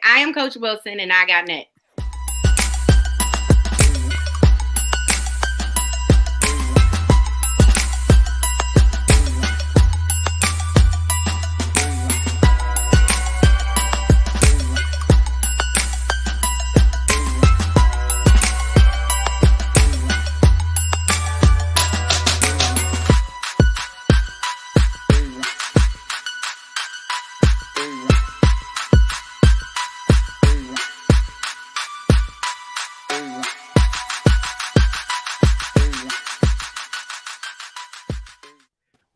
I am Coach Wilson, and I got next.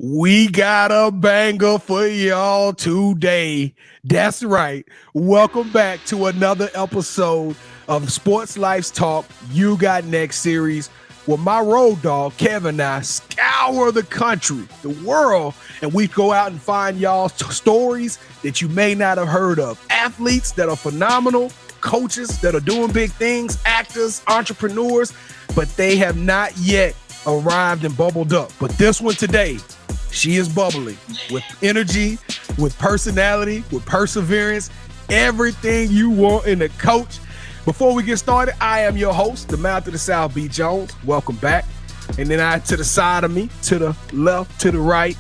We got a banger for y'all today. That's right. Welcome back to another episode of Sports Life's Talk You Got Next series, where my road dog, Kevin, and I scour the country, the world, and we go out and find y'all stories that you may not have heard of. Athletes that are phenomenal, coaches that are doing big things, actors, entrepreneurs, but they have not yet arrived and bubbled up. But this one today, she is bubbly with energy, with personality, with perseverance, everything you want in a coach. Before we get started, I am your host, the Mouth of the South, B. Jones. Welcome back. And then to the side of me, to the left, to the right,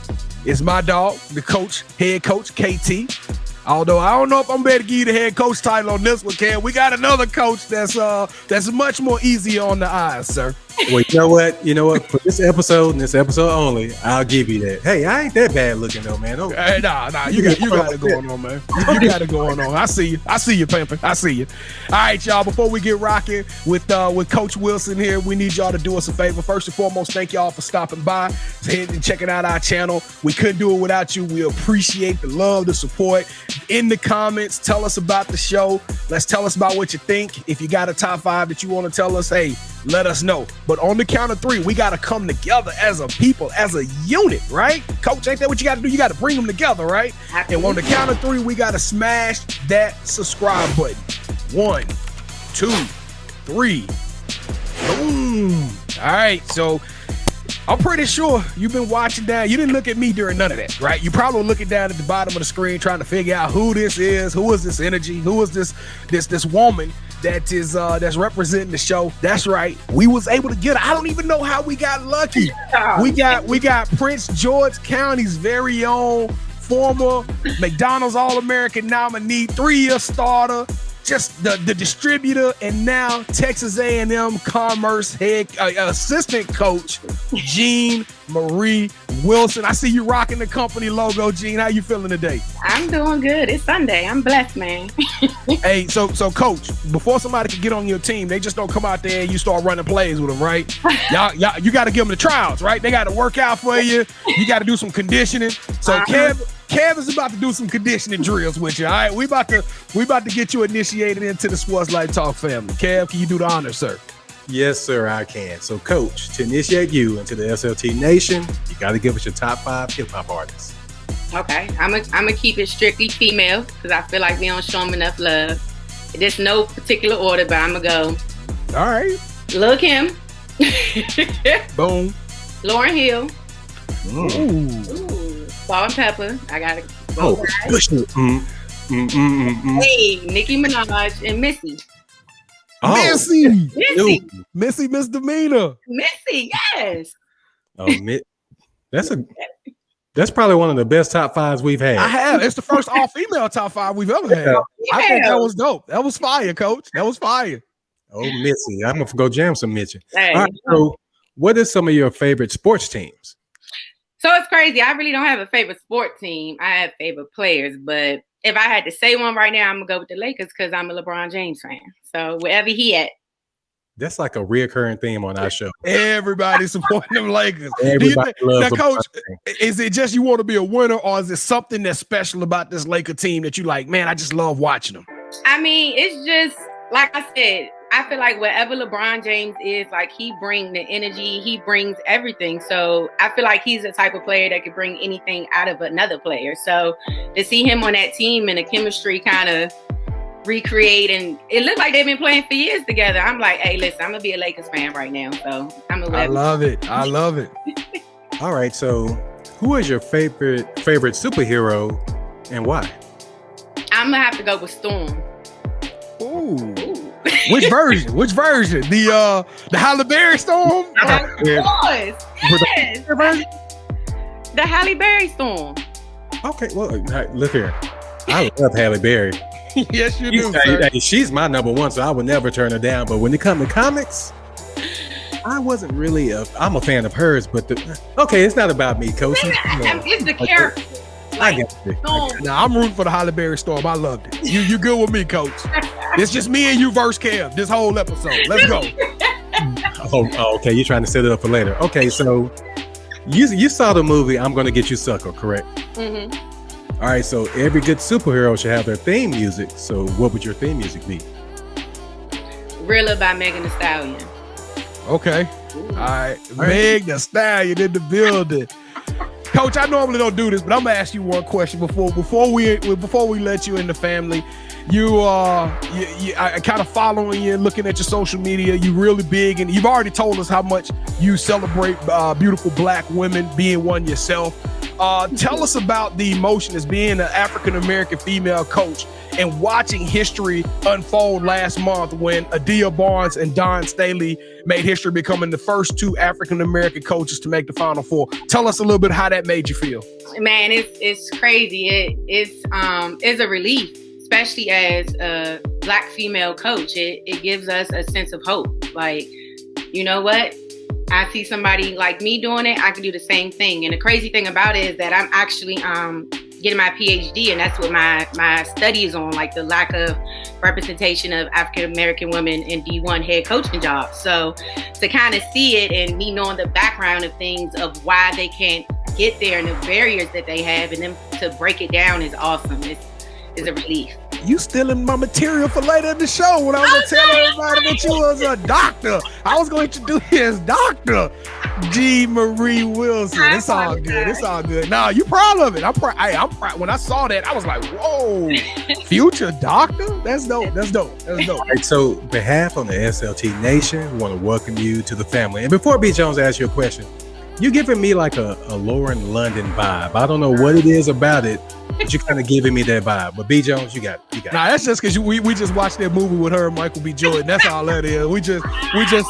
is my dog, the coach, head coach, KT. Although I don't know if I'm ready to give you the head coach title on this one, Cam. We got another coach that's much more easier on the eyes, sir. Well, you know what? For this episode and this episode only, I'll give you that. Hey, I ain't that bad looking though, man. Oh. Hey, nah, you got it going on, man. You got it going on. I see you, pimpin'. I see you. All right, y'all. Before we get rocking with Coach Wilson here, we need y'all to do us a favor. First and foremost, thank y'all for stopping by and checking out our channel. We couldn't do it without you. We appreciate the love, the support. In the comments, tell us about the show. Let's tell us about what you think. If you got a top 5 that you want to tell us, hey, let us know. But on the count of 3, we got to come together as a people, as a unit, right? Coach, ain't that what you got to do? You got to bring them together, right? Absolutely. And on the count of 3, we got to smash that subscribe button. 1, 2, 3. Boom. All right, so I'm pretty sure you've been watching down. You didn't look at me during none of that, right? You probably were looking down at the bottom of the screen trying to figure out who this is, who is this energy, who is this woman that's representing the show. That's right. We was able to get her. I don't even know how we got lucky. We got Prince George County's very own former McDonald's All-American nominee, 3-year starter, just the distributor, and now Texas A&M-Commerce head assistant coach, Jeanne Marie Wilson. I see you rocking the company logo, Jeanne. How you feeling today? I'm doing good. It's Sunday. I'm blessed, man. Hey, so Coach, before somebody can get on your team, they just don't come out there and you start running plays with them, right? Y'all, you got to give them the trials, right? They got to work out for you. You got to do some conditioning. So Kev is about to do some conditioning drills with you. All right, we about to get you initiated into the Sports Life Talk family. Kev, can you do the honor, sir? Yes, sir, I can. So, Coach, to initiate you into the SLT Nation, you got to give us your top 5 hip-hop artists. Okay, I'm gonna keep it strictly female because I feel like we don't show them enough love. There's no particular order, but I'm gonna go. All right. Lil' Kim. Boom. Lauryn Hill. Ooh. Salt and Pepper. I gotta go. Hey, Nicki Minaj and Missy. Oh. Missy misdemeanor. Missy, yes. Oh, that's probably one of the best top 5s we've had. I have. It's the first all-female top 5 we've ever had. Yeah. I think that was dope. That was fire, Coach. That was fire. Oh, Missy. I'm going to go jam some Mitchell. Hey. All right, so what are some of your favorite sports teams? So it's crazy. I really don't have a favorite sport team. I have favorite players, but if I had to say one right now, I'm going to go with the Lakers because I'm a LeBron James fan. So wherever he at. That's like a reoccurring theme on our show. Everybody's supporting them Lakers. Everybody loves now, Coach, is it just you want to be a winner, or is it something that's special about this Laker team that you like, man, I just love watching them? I mean, it's just, like I said, I feel like wherever LeBron James is, like he brings the energy, he brings everything. So I feel like he's the type of player that could bring anything out of another player. So to see him on that team and the chemistry kind of recreate, and it looked like they've been playing for years together. I'm like, hey, listen, I'm gonna be a Lakers fan right now. So I love it. All right, so who is your favorite superhero and why? I'm gonna have to go with Storm. Ooh. Which version? The Halle Berry storm? Of course. Yes. The Halle Berry storm. Okay, well, look here. I love Halle Berry. Yes, you do. She's my number one, so I would never turn her down. But when it comes to comics, I wasn't really I'm a fan of hers, but it's not about me, Coach. It's the character. I'm rooting for the Halle Berry storm. I loved it. You good with me, Coach? It's just me and you versus Kev this whole episode. Let's go. Okay. You're trying to set it up for later. Okay, so you saw the movie I'm Gonna Get You Sucker, correct? Mm-hmm. All right, so every good superhero should have their theme music. So what would your theme music be? Rilla by Megan Thee Stallion. Okay. All right. Meg Thee Stallion in the building. Coach, I normally don't do this, but I'm gonna ask you one question before we let you in the family. I kind of following you, looking at your social media. You really big, and you've already told us how much you celebrate beautiful Black women, being one yourself. Tell us about the emotion as being an African-American female coach and watching history unfold last month when Adia Barnes and Don Staley made history, becoming the first two African-American coaches to make the Final Four. Tell us a little bit how that made you feel. Man, it's crazy. It's a relief, especially as a Black female coach. It gives us a sense of hope. Like, you know what? I see somebody like me doing it, I can do the same thing. And the crazy thing about it is that I'm actually getting my PhD, and that's what my study is on, like the lack of representation of African-American women in D1 head coaching jobs. So to kind of see it and me knowing the background of things of why they can't get there and the barriers that they have, and then to break it down is awesome. It's a relief. You stealing my material for later in the show when I was going to tell everybody that you was a doctor. I was going to introduce you as Dr. Jeanne Marie Wilson. It's all good. It's all good. No, you proud of it. I'm proud. When I saw that, I was like, whoa, future doctor? That's dope. That's dope. That's dope. All right, so behalf on the SLT Nation, we want to welcome you to the family. And before B. Jones asks you a question, you're giving me like a Lauren London vibe. I don't know what it is about it, but you're kind of giving me that vibe. But B. Jones, you got it. Nah, that's just because we just watched that movie with her and Michael B. Jordan. That's all that is. We just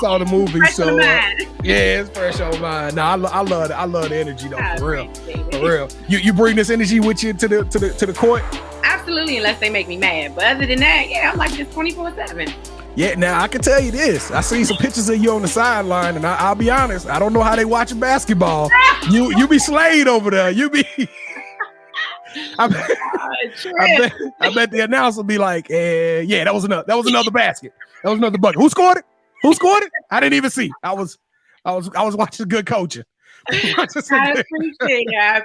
saw the movie, so yeah, it's fresh on mine. Nah, I love it. I love the energy though, for real, for real. You bring this energy with you to the court? Absolutely, unless they make me mad. But other than that, yeah, I'm like this 24/7. Yeah, now I can tell you this. I seen some pictures of you on the sideline, and I'll be honest, I don't know how they watching basketball. You be slayed over there. You be. I bet the announcer will be like, yeah, that was another basket. That was another bucket. Who scored it? I didn't even see. I was watching good coaching. I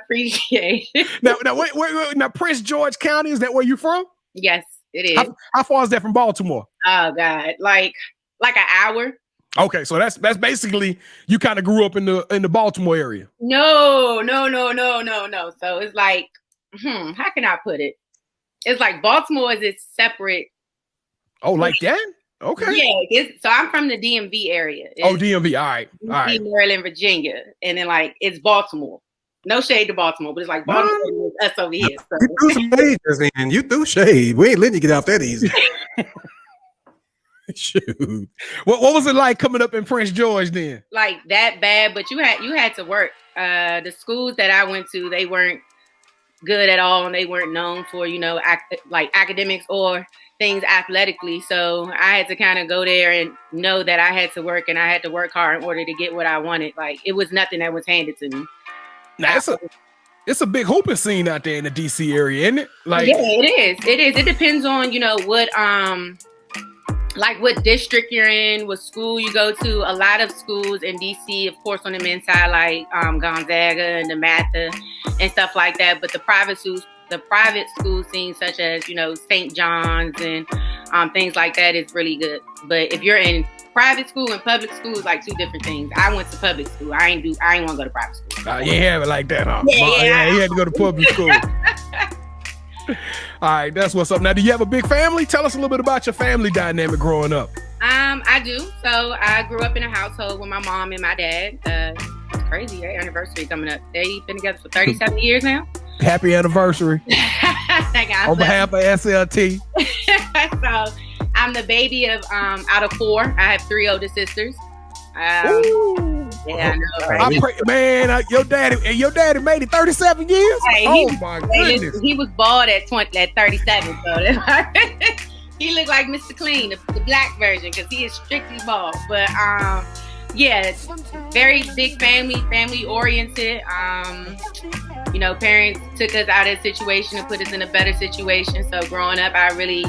appreciate it. Now, wait. Now, Prince George County, is that where you from? Yes, it is. How far is that from Baltimore? Oh God, like an hour. Okay, so that's basically you kind of grew up in the Baltimore area. No. So it's like, how can I put it? It's like Baltimore is its separate. Oh, like that? Okay. Yeah. So I'm from the DMV area. DMV. All right. Maryland, Virginia, and then like it's Baltimore. No shade to Baltimore, but it's like Baltimore is us over here. So. You threw some shade, man. You threw shade. We ain't letting you get out that easy. Shoot. What was it like coming up in Prince George then? Like that bad, but you had to work. The schools that I went to, they weren't good at all, and they weren't known for, like academics or things athletically. So I had to kind of go there and know that I had to work, and I had to work hard in order to get what I wanted. Like it was nothing that was handed to me. Now, it's a big hooping scene out there in the DC area, isn't it? Like, yeah, it is. It depends on, what district you're in, what school you go to. A lot of schools in DC, of course, on the men's side, like Gonzaga and the Matha and stuff like that. But the private school scene, such as, St. John's and things like that, is really good. But if you're in private school and public school, is like two different things. I went to public school. I ain't want to go to private school. You have it like that, huh? Yeah, you had to go to public school. All right, that's what's up. Now, do you have a big family? Tell us a little bit about your family dynamic growing up. I do. So I grew up in a household with my mom and my dad. It's crazy, their anniversary coming up. They've been together for 37 years now. Happy anniversary. On behalf of SLT. So I'm the baby of out of 4. I have 3 older sisters. Yeah, I know, right? Your daddy made it 37 years. Hey, my goodness. He was bald at 37, so he looked like Mr. Clean, the black version, because he is strictly bald. But yeah, very big family oriented. You know, parents took us out of a situation and put us in a better situation. So growing up, I really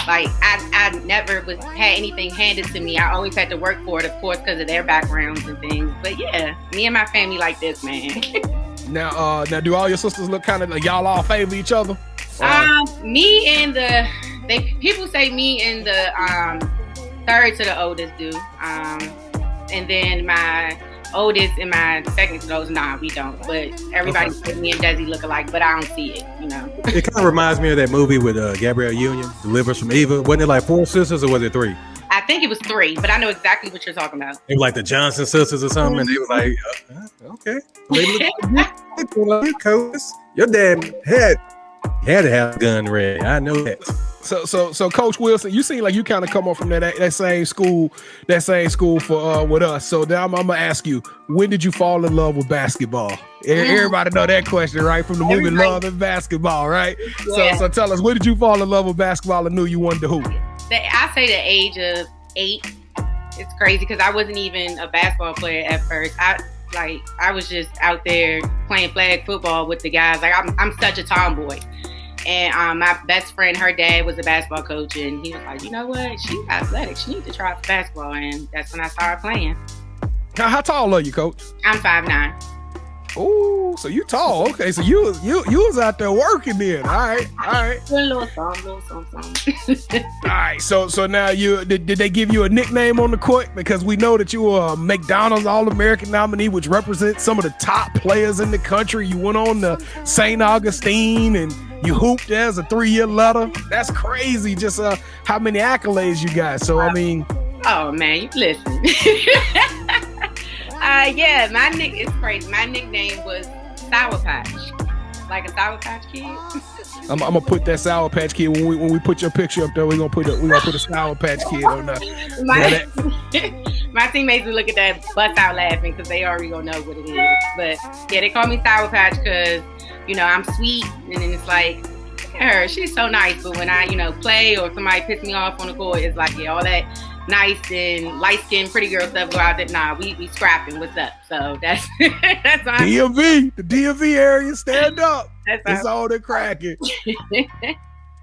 I never had anything handed to me. I always had to work for it, of course, because of their backgrounds and things. But yeah, me and my family like this, man. Now, do all your sisters look kind of like y'all all favor each other? Me and people say me and the third to the oldest do. And then my oldest and my second to those, nah, we don't. But everybody says me and Desi look alike, but I don't see it, you know. It kind of reminds me of that movie with Gabrielle Union, Delivers from Eva. Wasn't it like 4 sisters or was it 3? I think it was 3, but I know exactly what you're talking about. They were like the Johnson sisters or something, and they were like, okay. Your dad had to have a gun ready. I know that. So Coach Wilson, you seem like you kind of come up from that same school for with us. So now I'm gonna ask you, when did you fall in love with basketball? Everybody know that question, right? From the movie Love and Basketball, right? Yeah. So tell us, when did you fall in love with basketball and knew you wanted to hoop? I say the age of 8. It's crazy because I wasn't even a basketball player at first. I was just out there playing flag football with the guys. Like I'm such a tomboy. And my best friend, her dad was a basketball coach, and he was like, you know what? She's athletic. She needs to try for basketball. And that's when I started playing. How tall are you, Coach? I'm 5'9". Oh, so you tall. Okay, so you was out there working then. All right. A little something. All right, so now did they give you a nickname on the court? Because we know that you were a McDonald's All-American nominee, which represents some of the top players in the country. You went on to St. Augustine and you hooped as a 3-year letter. That's crazy, just how many accolades you got. So, I mean. Oh, man, you listen. Yeah, it's crazy. My nickname was Sour Patch. Like a Sour Patch Kid. I'm gonna put that Sour Patch Kid when we put your picture up there. We're gonna put a Sour Patch Kid on there. My teammates will look at that, bust out laughing because they already gonna know what it is. But yeah, they call me Sour Patch because I'm sweet, and then it's like, her, she's so nice. But when I play or somebody piss me off on the court, it's like all that nice and light skinned pretty girl stuff go out there. Nah, we scrapping. What's up? So that's why the DMV area, stand up. It's all the cracking.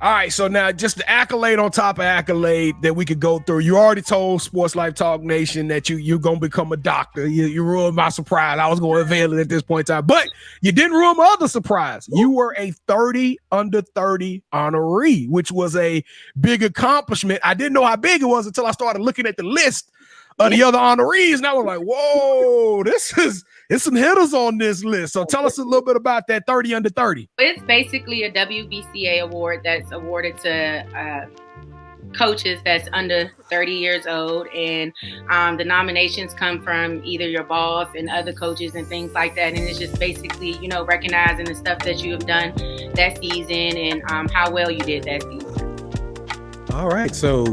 All right, so now just the accolade on top of accolade that we could go through. You already told Sports Life Talk Nation that you're going to become a doctor. You ruined my surprise. I was going to unveil it at this point in time. But you didn't ruin my other surprise. You were a 30 under 30 honoree, which was a big accomplishment. I didn't know how big it was until I started looking at the list of the other honorees. And I was like, whoa, it's some hitters on this list. So tell us a little bit about that 30 under 30. It's basically a WBCA award that's awarded to coaches that's under 30 years old. And the nominations come from either your boss and other coaches and things like that. And it's just basically, recognizing the stuff that you have done that season and how well you did that season. All right. So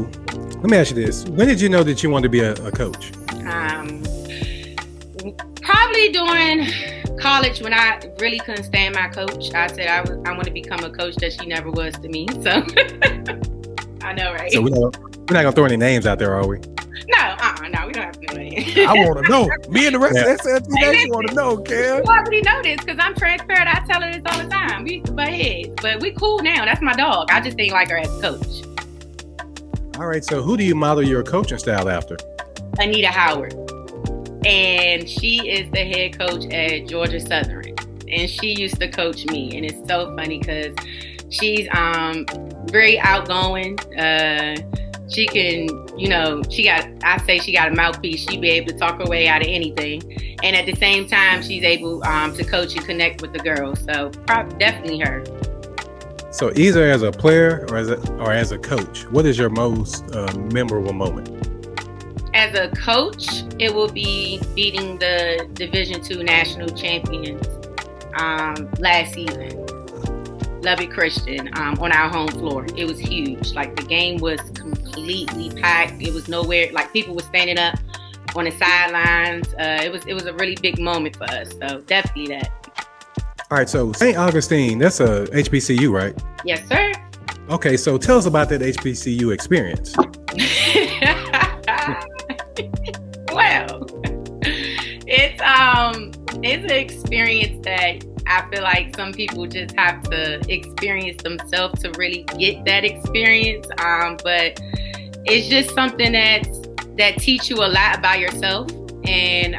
let me ask you this. When did you know that you wanted to be a coach? Probably during college when I really couldn't stand my coach. I said I want to become a coach that she never was to me. So I know, right? So we're not gonna throw any names out there, are we? No, we don't have to know names. I want to know. Me and the rest of SLT Nation want to know, Kel. You already know this because I'm transparent. I tell her this all the time. We used to butt heads, but we cool now. That's my dog. I just didn't like her as a coach. All right. So who do you model your coaching style after? Anita Howard. And she is the head coach at Georgia Southern. And she used to coach me. And it's so funny because she's very outgoing. She can, she got a mouthpiece. She be able to talk her way out of anything. And at the same time, she's able to coach and connect with the girls. So definitely her. So either as a player or as a coach, what is your most memorable moment? As a coach, it will be beating the Division II national champions last season. Lubbock Christian on our home floor. It was huge. Like the game was completely packed. It was nowhere, like people were standing up on the sidelines. It was a really big moment for us. So definitely that. All right, so St. Augustine, that's a HBCU, right? Yes, sir. Okay, so tell us about that HBCU experience. Well, it's an experience that I feel like some people just have to experience themselves to really get that experience. But it's just something that teach you a lot about yourself, and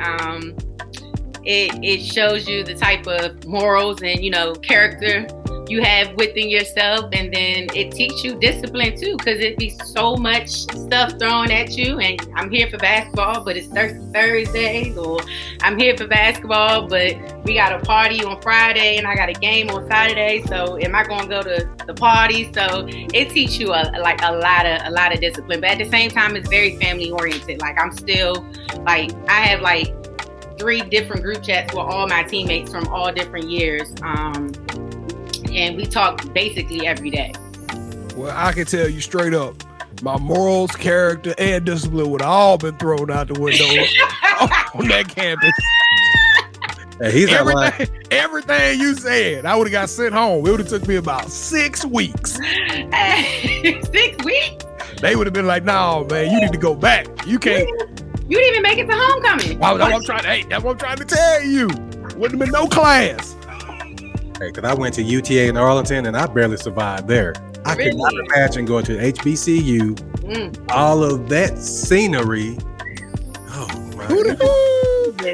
it shows you the type of morals and character you have within yourself, and then it teaches you discipline too, because it be so much stuff thrown at you. And I'm here for basketball, but it's Thursdays, or I'm here for basketball, but we got a party on Friday and I got a game on Saturday. So am I going to go to the party? So it teaches you a lot of discipline, but at the same time, it's very family oriented. Like I'm still I have 3 different group chats with all my teammates from all different years. And we talk basically every day. Well, I can tell you straight up, my morals, character, and discipline would have all been thrown out the window on that campus. Hey, everything you said, I would have got sent home. It would have took me about 6 weeks. 6 weeks? They would have been like, "No, man, you need to go back. You can't." You didn't even make it to homecoming. That's what I'm trying to tell you. Wouldn't have been no class. Because I went to UTA in Arlington and I barely survived there. I could not imagine going to HBCU, all of that scenery. Oh my God.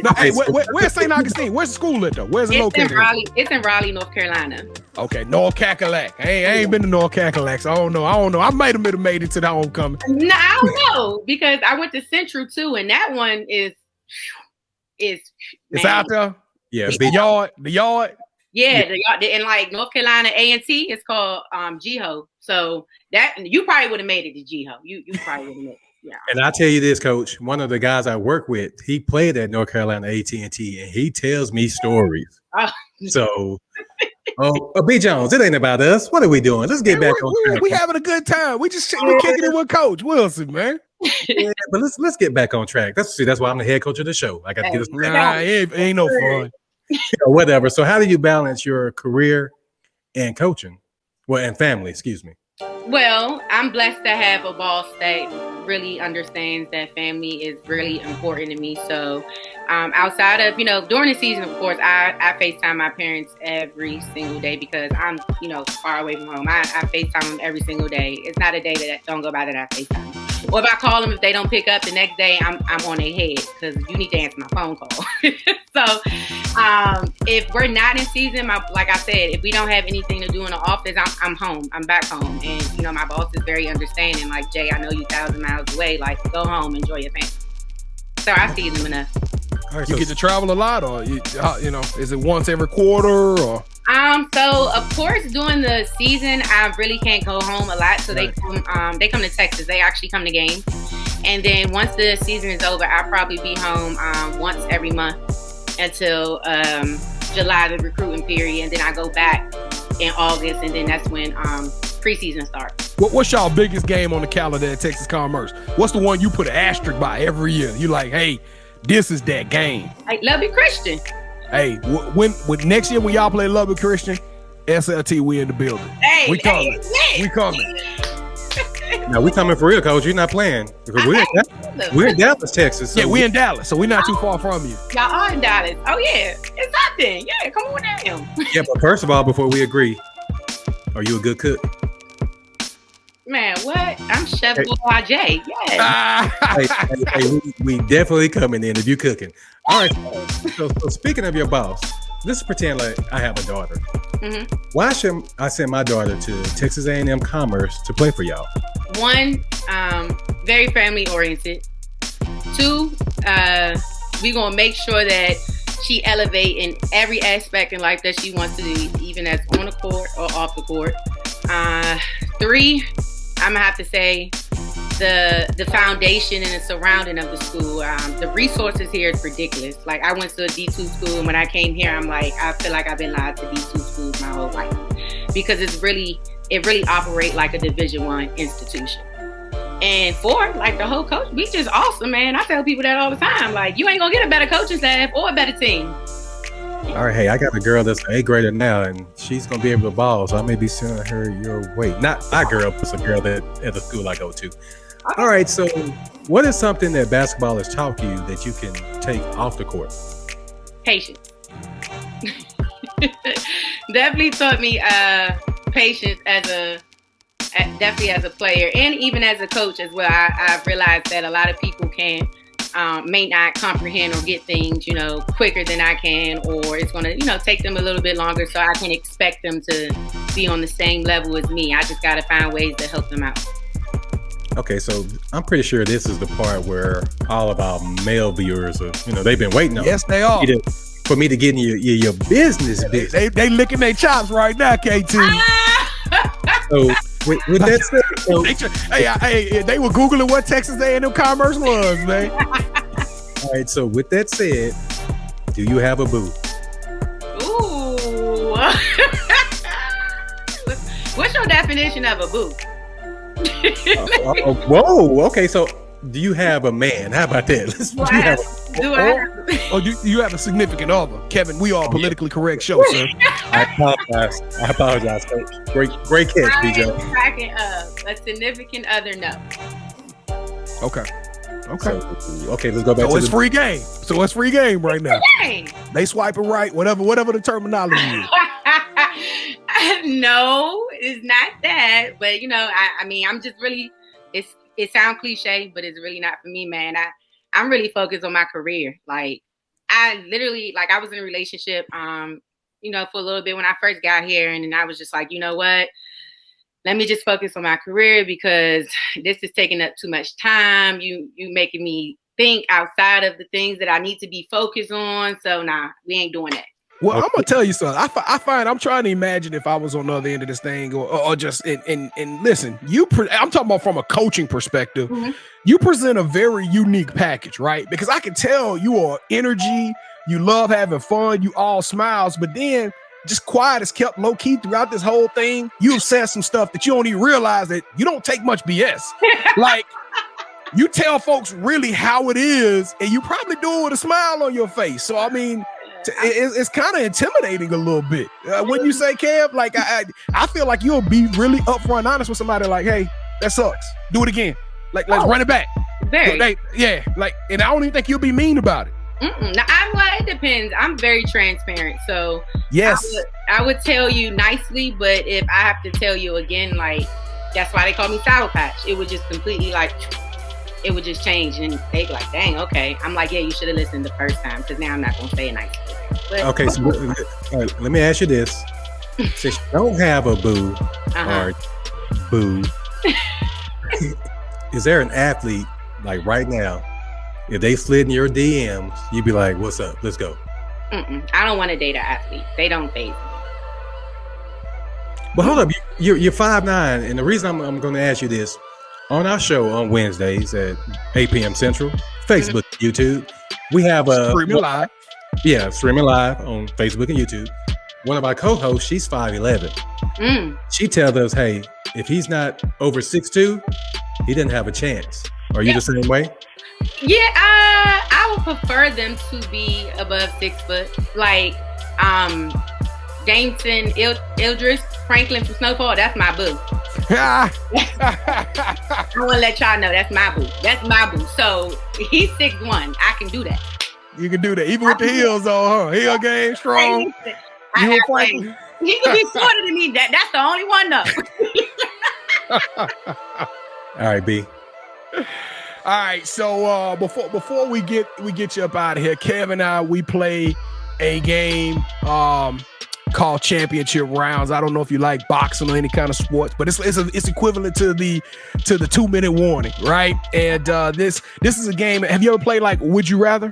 No, hey, where's St. Augustine? Where's the school at though? Where's it located? It's in Raleigh, North Carolina. Okay, North Carolina. I ain't been to North Carolina, so I don't know. I might have made it to the homecoming. No, I don't know, because I went to Central too, and that one is it's out there. Yeah, the yard. Yeah, and like North Carolina A&T, it's called JUCO. So that you probably would have made it to JUCO. You probably would have made it. Yeah. And I tell you this, Coach, one of the guys I work with, he played at North Carolina AT&T, and he tells me stories. So, B. Jones, it ain't about us. What are we doing? Let's get back on track. We having a good time. We kicking it with Coach Wilson, man. Yeah, but let's get back on track. That's why I'm the head coach of the show. I got to get us. It ain't no fun. Whatever. So how do you balance your career and coaching? Well, and family, excuse me. Well, I'm blessed to have a boss that really understands that family is really important to me. So outside of, during the season, of course, I FaceTime my parents every single day because I'm, far away from home. I FaceTime them every single day. It's not a day that don't go by that I FaceTime. Or if I call them, if they don't pick up the next day, I'm on their head because you need to answer my phone call. So if we're not in season, like I said, if we don't have anything to do in the office, I'm home. I'm back home. And, my boss is very understanding. Like, Jay, I know you 1,000 miles away. Like, go home, enjoy your family. So I see them enough. Right, you get to travel a lot, or is it once every quarter, or? So of course during the season I really can't go home a lot. So they come to Texas. They actually come to games. And then once the season is over, I'll probably be home once every month until July, the recruiting period, and then I go back in August, and then that's when preseason starts. What's y'all biggest game on the calendar at Texas Commerce? What's the one you put an asterisk by every year? You like, hey, this is that game. Like Lubbock Christian. Hey, when next year when y'all play Lubbock Christian, SLT, we in the building. Hey, we coming. We coming. No, we coming for real, Coach. You're not playing. We're in Dallas, Texas. So we in Dallas, so we're not too far from you. Y'all are in Dallas. Oh yeah, it's nothing. Yeah, come on down. Yeah, but first of all, before we agree, are you a good cook? Man, what? I'm Chef Boy J. Yeah. Hey, we definitely coming in if you cooking. All right. So speaking of your boss, let's pretend like I have a daughter. Mm-hmm. Why should I send my daughter to Texas A&M-Commerce to play for y'all? 1, very family oriented. 2, we gonna make sure that she elevate in every aspect in life that she wants to do, even as on the court or off the court. 3, I'm gonna have to say the foundation and the surrounding of the school. The resources here is ridiculous. Like, I went to a D2 school, and when I came here, I'm like, I feel like I've been lied to D2 schools my whole life, because it really operates like a Division I institution. And for like the whole coach, we just awesome, man. I tell people that all the time. Like, you ain't gonna get a better coaching staff or a better team. All right, hey, I got a girl that's an 8th grader now, and she's gonna be able to ball, so I may be sending her your way. Not my girl, but it's a girl that at the school I go to. All right, so what is something that basketball has taught you that you can take off the court? Patience. Definitely taught me patience definitely as a player, and even as a coach as well. I've realized that a lot of people may not comprehend or get things, quicker than I can, or it's going to, take them a little bit longer. So I can expect them to be on the same level as me. I just got to find ways to help them out. Okay, so I'm pretty sure this is the part where all of our male viewers are, they've been waiting on. Yes, they are. For me to get in your business. They licking their chops right now, KT. So with that said, they were Googling what Texas A&M-Commerce was, man. All right, so with that said, do you have a boo? Ooh. What's your definition of a boo? Whoa, okay, so do you have a man? How about that? You have a significant other. Kevin, we are a politically correct show, sir. I apologize. Great catch, DJ. Cracking up. A significant other, no. Okay. So, let's go back to it's free game. So it's free game right now. They swiping right, whatever the terminology is. No, it's not that. But I'm just really, it sounds cliche, but it's really not for me, man. I'm really focused on my career. Like, I literally, I was in a relationship, for a little bit when I first got here, and then I was just like, you know what? Let me just focus on my career, because this is taking up too much time. You making me think outside of the things that I need to be focused on. So nah, we ain't doing that. Well, I'm gonna tell you something. I find I'm trying to imagine if I was on the other end of this thing, or just and listen. I'm talking about from a coaching perspective. Mm-hmm. You present a very unique package, right? Because I can tell you are energy. You love having fun. You all smiles, but then just quiet is kept low key throughout this whole thing. You've said some stuff that you don't even realize that you don't take much BS. Like, you tell folks really how it is, and you probably do it with a smile on your face. So I mean. It's kind of intimidating a little bit when you say, Kev, like I feel like you'll be really upfront honest with somebody, like, hey, that sucks, do it again, like let's run it back. Very. And I don't even think you'll be mean about it. Now, it depends. I'm very transparent, so yes, I would tell you nicely, but if I have to tell you again, like, that's why they call me Sour Patch. It would just completely it would just change, and they'd be like, dang, okay. I'm like, yeah, you should have listened the first time, because now I'm not going to say it nicely. Okay, so let me ask you this. Since you don't have a boo or boo, is there an athlete, like right now, if they slid in your DMs, you'd be like, what's up? Let's go. I don't want to date an athlete. They don't faze me. But hold up, you're 5'9", and the reason I'm going to ask you this, on our show on Wednesdays at 8 p.m. Central, Facebook, YouTube, we have a streaming live. Yeah, streaming live on Facebook and YouTube. One of our co-hosts, she's 5'11". She tells us, hey, if he's not over 6'2", he doesn't have a chance. Are you the same way? Yeah, I would prefer them to be above 6 foot. Like, Jameson Ildris Franklin from Snowfall, that's my boo. I want to let y'all know that's my boo. That's my boo. So he's 6'1". I can do that. You can do that, even with the heels on, huh? Heel game strong. He can be shorter than me. That's the only one, though. All right, B. All right, so before we get you up out of here, Kev and I, we play a game called championship rounds. I don't know if you like boxing or any kind of sports, but it's equivalent to the 2-minute warning, right? And this is a game. Have you ever played like Would You Rather?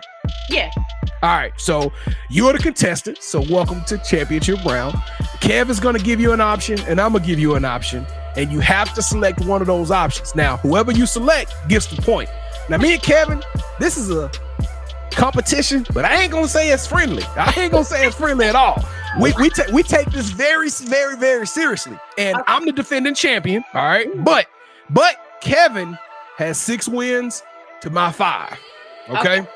Yeah. All right, so you're the contestant, so welcome to championship round. Kev is going to give you an option, and I'm going to give you an option, and you have to select one of those options. Now, whoever you select gets the point. Now, me and Kevin, this is a competition, but I ain't gonna say it's friendly. I ain't gonna say it's friendly at all. We take this very, very, very seriously. And I'm the defending champion, all right? But Kevin has 6 wins to my 5. Okay?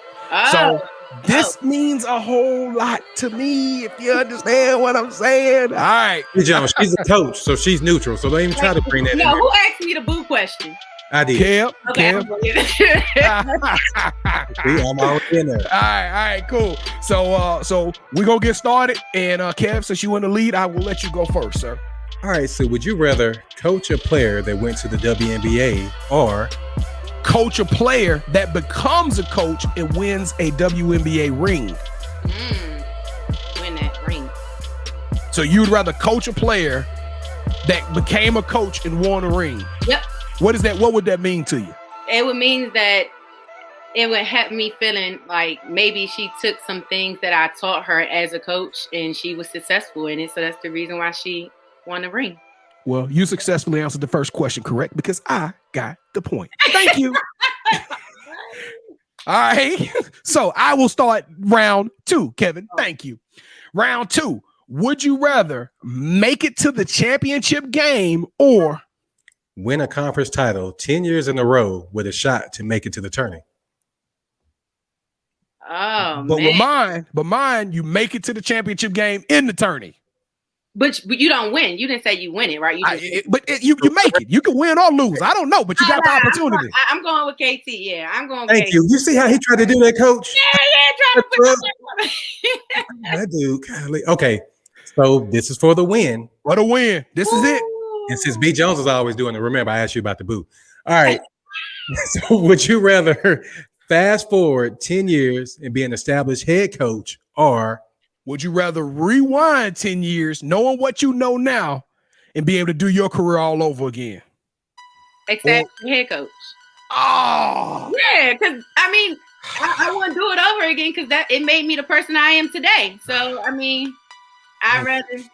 So this means a whole lot to me, if you understand what I'm saying. All right. Hey, John, she's a coach, so she's neutral. So don't even try to bring that in. No, who asked me the boo question? I did. Kev. I'm already in there. All right, cool. So we're gonna get started. And Kev, since you in the lead, I will let you go first, sir. All right, so would you rather coach a player that went to the WNBA or coach a player that becomes a coach and wins a WNBA ring? Win that ring. So you'd rather coach a player that became a coach and won a ring? Yep. What is that? What would that mean to you? It would mean that it would have me feeling like maybe she took some things that I taught her as a coach and she was successful in it. So that's the reason why she won the ring. Well, you successfully answered the first question correct because I got the point. Thank you. All right. So I will start round 2, Kevin. Thank you. Round 2. Would you rather make it to the championship game or win a conference title 10 years in a row with a shot to make it to the tourney? Oh, but man. With mine, you make it to the championship game in the tourney. But you don't win. You didn't say you win it, right? You make it. You can win or lose. I don't know, but you got the opportunity. I'm going with KT. Yeah, I'm going with Thank KT. you. You see how he tried to do that, coach? Yeah, trying to that dude. Golly. Okay, so this is for the win. What a win. This is it. And since B. Jones is always doing it, remember, I asked you about the boo. All right. So would you rather fast forward 10 years and be an established head coach, or would you rather rewind 10 years knowing what you know now and be able to do your career all over again? Exactly, head coach. Oh. Yeah, because, I mean, I want to do it over again because it made me the person I am today. So, I mean, I'd rather...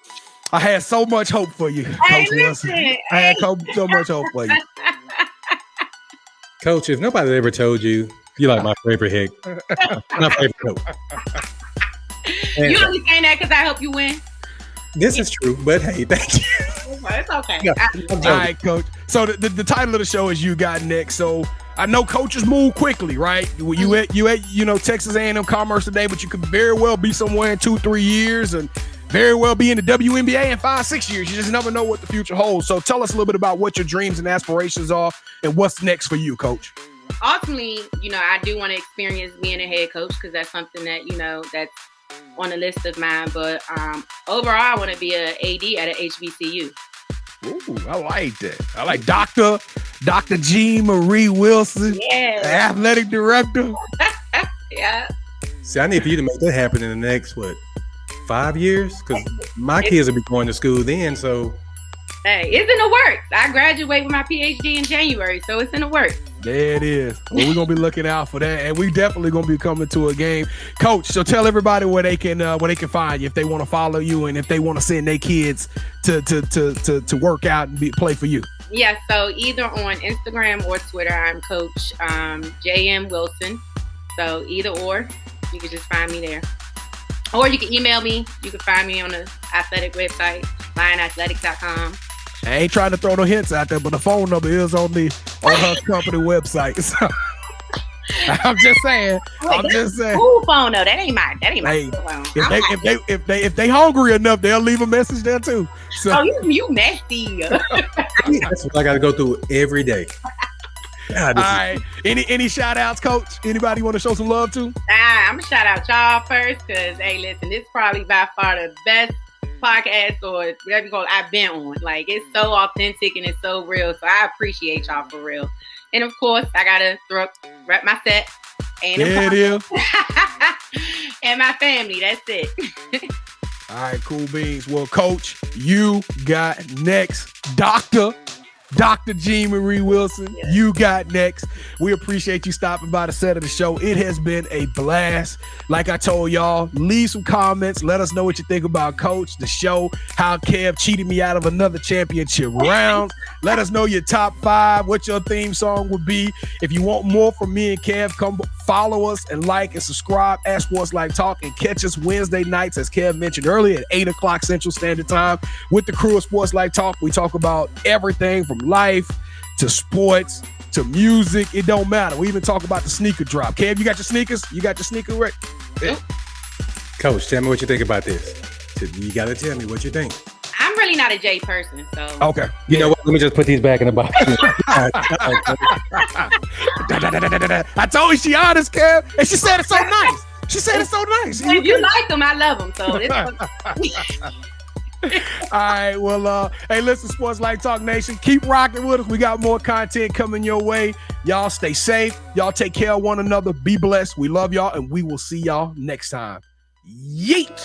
I had so much hope for you, Coach Wilson. I had so much hope for you. Coach, if nobody ever told you, you like my favorite head, my favorite coach. You only saying that because I help you win? This is true, but hey, thank you. It's okay. Yeah, all right, Coach. So the title of the show is You Got Next. So I know coaches move quickly, right? You at Texas A&M-Commerce today, but you could very well be somewhere in 2-3 years and very well be in the WNBA in 5-6 years. You just never know what the future holds. So tell us a little bit about what your dreams and aspirations are and what's next for you, Coach. Ultimately, I do want to experience being a head coach because that's something that, that's on the list of mine. But overall, I want to be an AD at an HBCU. Ooh, I like that. I like Dr. Jeanne Marie Wilson, athletic director. Yeah. See, I need for you to make that happen in the next, 5 years? Because my kids will be going to school then, so. Hey, it's in the works. I graduate with my PhD in January, so it's in the works. There it is. Well, we're going to be looking out for that, and we definitely going to be coming to a game. Coach, so tell everybody where they can find you if they want to follow you and if they want to send their kids to work out and play for you. Yeah, so either on Instagram or Twitter, I'm Coach JM Wilson. So either or, you can just find me there. Or you can email me. You can find me on the athletic website, lionathletics.com. I ain't trying to throw no hints out there, but the phone number is on her company website. So I'm just saying. Cool phone though. That ain't my phone. If they hungry enough, they'll leave a message there too. So you messy. That's what I got to go through every day. God, all right. Any shout outs, Coach? Anybody want to show some love to? I'm gonna shout out y'all first because hey, listen, this is probably by far the best podcast or whatever you call it I've been on. Like, it's so authentic and it's so real. So I appreciate y'all for real. And of course, I gotta rep my set and there it is. and my family. That's it. All right, cool beans. Well, Coach, you got next, Doctor. Dr. Jeanne Marie Wilson, you got next. We appreciate you stopping by the set of the show. It has been a blast. Like I told y'all, leave some comments. Let us know what you think about Coach, the show, how Kev cheated me out of another championship round. Let us know your top 5, what your theme song would be. If you want more from me and Kev, come follow us and like and subscribe at Sports Life Talk, and catch us Wednesday nights, as Kev mentioned earlier, at 8 o'clock Central Standard Time with the crew of Sports Life Talk. We talk about everything from life to sports to music. It don't matter. We even talk about the sneaker drop. Kev, you got your sneakers? You got your sneaker right? Yep. Coach, tell me what you think about this. You got to tell me what you think. I'm really not a J person, so. Okay. You know what? Let me just put these back in the box. I told you she honest, Kev, and she said it so nice. She said it so nice. If you like them, I love them. So it's all right. Well, hey, listen, Sports Life Talk Nation, keep rocking with us. We got more content coming your way. Y'all stay safe. Y'all take care of one another. Be blessed. We love y'all, and we will see y'all next time. Yeet.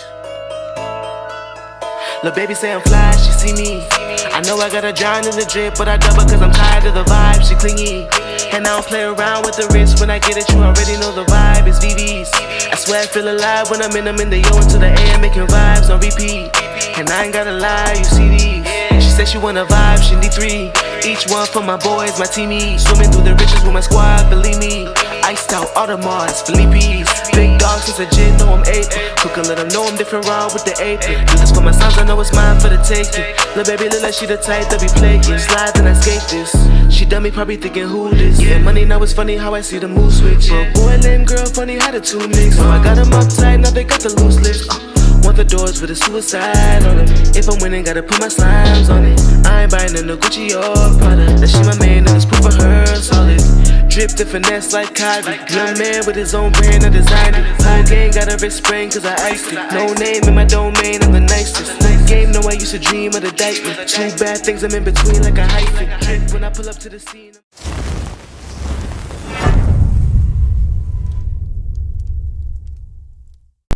Lil' baby say I'm fly, she see me. I know I gotta drown in the drip, but I double cause I'm tired of the vibe, she clingy. And I don't play around with the wrist, when I get it, you already know the vibe, it's VVs. I swear I feel alive when I'm in the yo into the AM, making vibes on repeat. And I ain't gotta lie, you see these. She said she wanna vibe, she need 3. Each one for my boys, my teamies. Swimming through the riches with my squad, believe me. Iced out Audemars, Philippe's. Big dog since a jit, know I'm 8. Cook and let them know I'm different raw with the apron. Do this for my sons, I know it's mine for the taking. Lil' baby look like she the type that be playing. Slide and I skate this. She done me probably thinking who this. Yeah, money now it's funny how I see the mood switch. Boy, lame girl, funny how the two mix. So I got them uptight, now they got the loose lips. Want the doors with a suicide on it. If I'm winning, gotta put my slimes on it. I ain't buying in no Gucci or Prada. That she my man, and it's proof of her solid. Dripped and finesse like Kyrie. Young man with his own brand, I designed it. Whole gang got a wrist sprain cause I iced it. No name in my domain, I'm the nicest. Game, know I used to dream of the diamond. 2 bad things I'm in between like a hyphen. When I pull up to the scene.